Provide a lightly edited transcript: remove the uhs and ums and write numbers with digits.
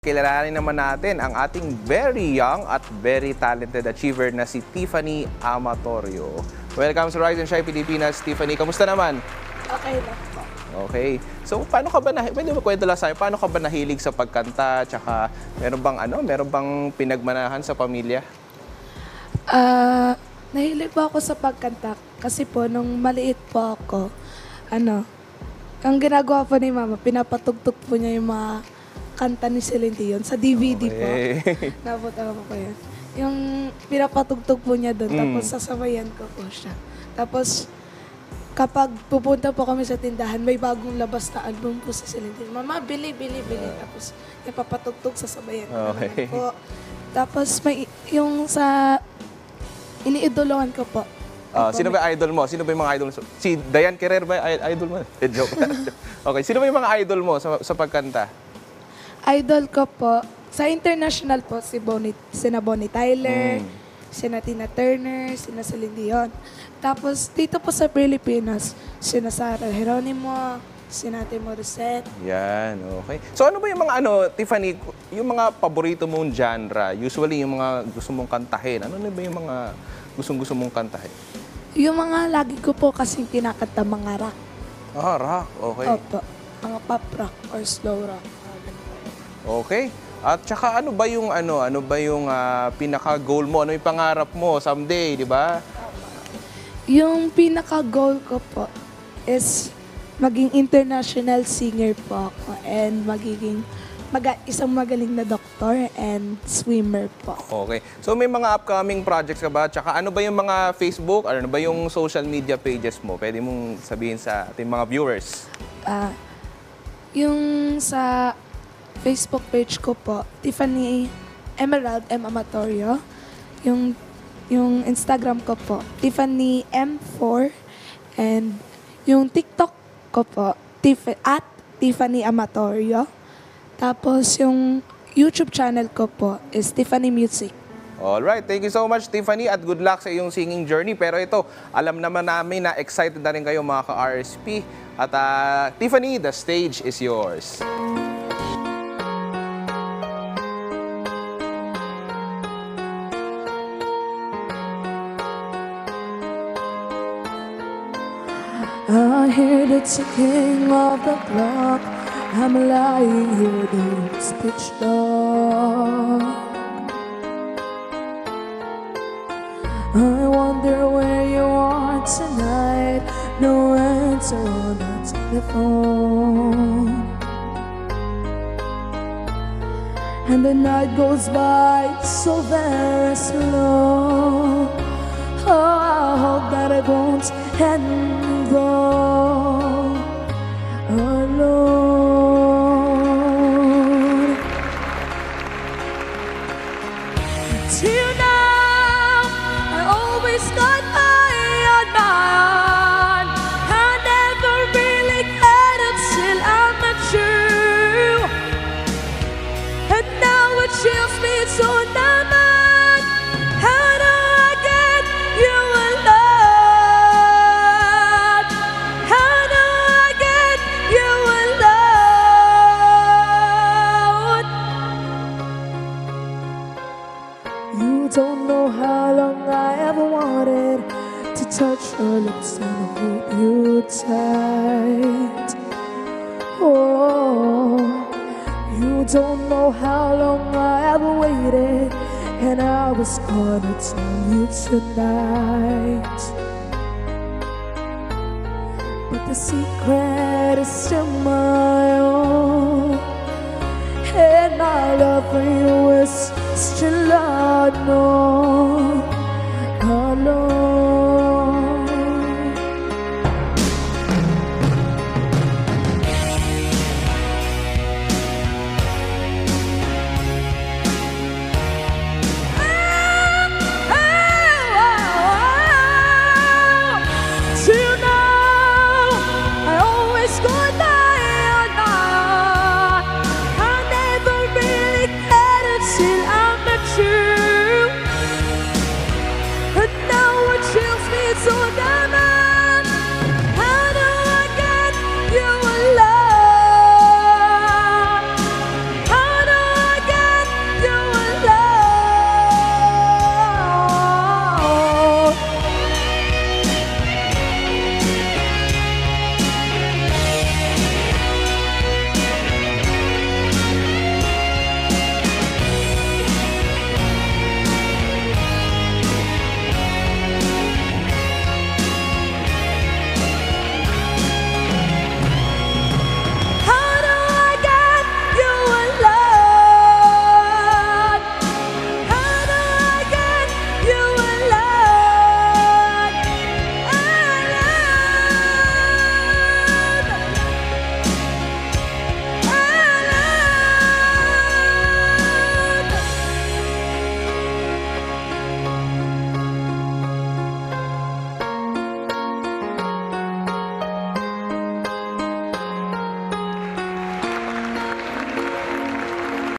kilalanin naman natin ang ating very young at very talented achiever na si Tiffany Amatorio. Welcome sa Rise and Shine Pilipinas, Tiffany. Kamusta naman? Okay lang po. Okay. So, paano ka ba pwede mo kwento lang sa'yo, paano ka ba nahilig sa pagkanta? Tsaka, meron bang pinagmanahan sa pamilya? Nahilig po ako sa pagkanta kasi po nung maliit po ako, ang ginagawa po ni Mama, pinapatugtog po niya yung mga kanta ni Celine Dion sa DVD po. Nabuta ko yun. Yung pinapatugtog po niya doon, tapos sasabayan ko po siya. Tapos, kapag pupunta po kami sa tindahan, may bagong labas na album po sa Celine Dion. Mama, bili. Tapos, napapatugtog, sasabayan ko naman po. Tapos, may yung sa iniidolohan ko po. Sino ba idol mo? Sino ba yung mga idol mo? Si Diane Ferrer ba idol mo? Joke. Okay, sino ba yung mga idol mo sa pagkanta? Idol ko po, sa international po, sina Bonnie Tyler, sina Tina Turner, sina Celine Dion. Tapos dito po sa Pilipinas, sina Sarah Geronimo, sina Ate Morissette. Yan, okay. So ano ba yung mga Tiffany, yung mga paborito mong genre, usually yung mga gusto mong kantahin, ano na ba yung mga gusto mong kantahin? Yung mga lagi ko po kasing kinakanta mga rock. Rock, okay. Opo, mga pop rock or slow rock. Okay. At saka ano ba yung pinaka-goal mo? Ano yung pangarap mo someday, di ba? Yung pinaka-goal ko po is maging international singer po ako and magiging isang magaling na doktor and swimmer po. Okay. So may mga upcoming projects ka ba? Tsaka ano ba yung mga Facebook, ano ba yung social media pages mo? Pwede mong sabihin sa ating mga viewers. Yung sa Facebook page ko po, Tiffany Emerald M. Amatorio. Yung Instagram ko po, Tiffany M4. And yung TikTok ko po, at Tiffany Amatorio. Tapos yung YouTube channel ko po is Tiffany Music. Alright, thank you so much Tiffany at good luck sa iyong singing journey. Pero ito, alam naman namin na excited na rin kayo mga ka-RSP. At Tiffany, the stage is yours. I hear the ticking of the clock. I'm lying here, it's pitch dark. I wonder where you are tonight. No answer on the telephone. And the night goes by so very slow. Oh, I hope that it won't end though alone. Till now, I always got high on my own. I never really cared until I met you. And now it chills me so numb. How do I get you alone? How do I get you alone? You don't know how long I ever wanted to touch your lips and hold you tight. Oh, you don't know how long I ever waited, and I was gonna tell you tonight. But the secret is still my own, and my love for you is still unknown.